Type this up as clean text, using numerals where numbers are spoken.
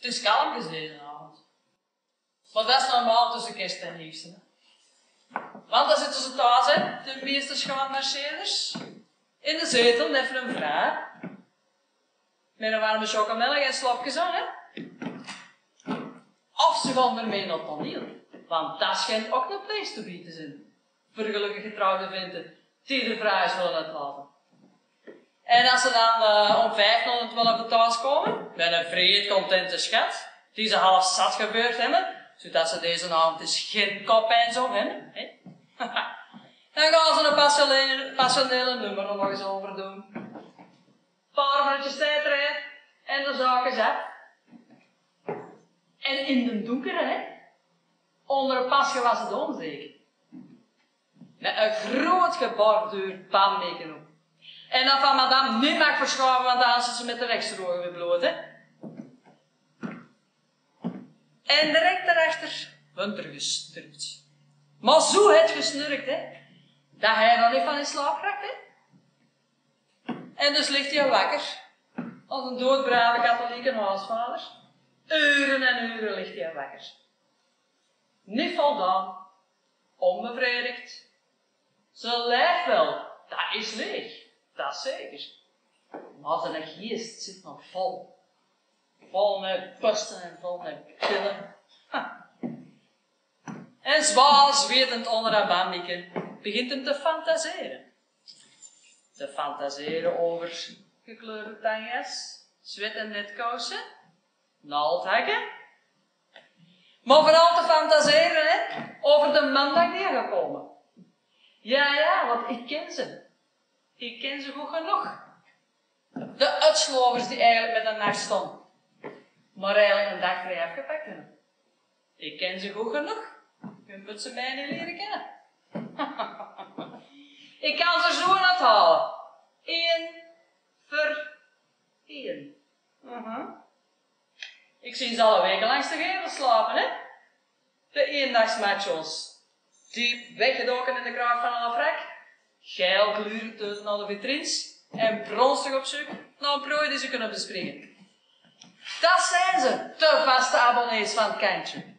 Het is kalm deze avond. Maar dat is normaal tussen kerst en nieuwste. Want dan zitten ze thuis, hè, de meeste schoonmarcheerders. In de zetel, net voor een vrouw. Met een warme chocomelk en slapjes aan, hè. Of ze gaan ermee naar het toneel. Want dat schijnt ook een place to be te zijn. Voor gelukkig getrouwde venten die de vrouw is willen uitlaten. En als ze dan om 5:12 thuis komen, met een vreed contente schat, die ze half zat gebeurd hebben, zodat ze deze avond dus geen koppijn zo hebben, hè? Dan gaan ze een passionele nummer er nog eens over doen. Een paar minuutjes tijd rijden en de zaak is af. En in de donkere, hè? Onder een pas gewassen dom zeker. Met een groot geborduurd pannenbeken op. En dat van madame niet mag verschuiven, want dan zit ze met de rechtsrogen weer bloot, hè. En direct daarachter wordt er gesnurkt. Maar zo het gesnurkt, hè, dat hij nog niet van in slaap raakt, hè. En dus ligt hij wakker, als een doodbrave katholieke huisvader. Uren en uren ligt hij wakker. Niet voldaan, onbevredigd. Zijn lijf wel, dat is leeg, dat zeker. Maar zijn geest zit nog vol. Vol met pusten en vol met pillen. En zwaar zwetend onder dat bandje begint hem te fantaseren. Te fantaseren over gekleurde tanjes, zwet en netkousen, naaldhakken. Maar vooral te fantaseren, hè, over de man dat neergekomen. Ja, want ik ken ze. Ik ken ze goed genoeg. De uitslovers die eigenlijk met een nacht stonden, maar eigenlijk een dag vrij afgepakt hebben. Ik ken ze goed genoeg. Je moet ze mij niet leren kennen. Ik kan ze zo uithalen. 1 voor 1. Ik zie ze alle weken langs de gevel slapen, hè. De eendagsmachos. Diep weggedoken in de kraag van een frak. Geil glurend tussen alle vitrines. En bronstig op zoek naar een prooi die ze kunnen bespringen. Dat zijn ze, de vaste abonnees van het kantje.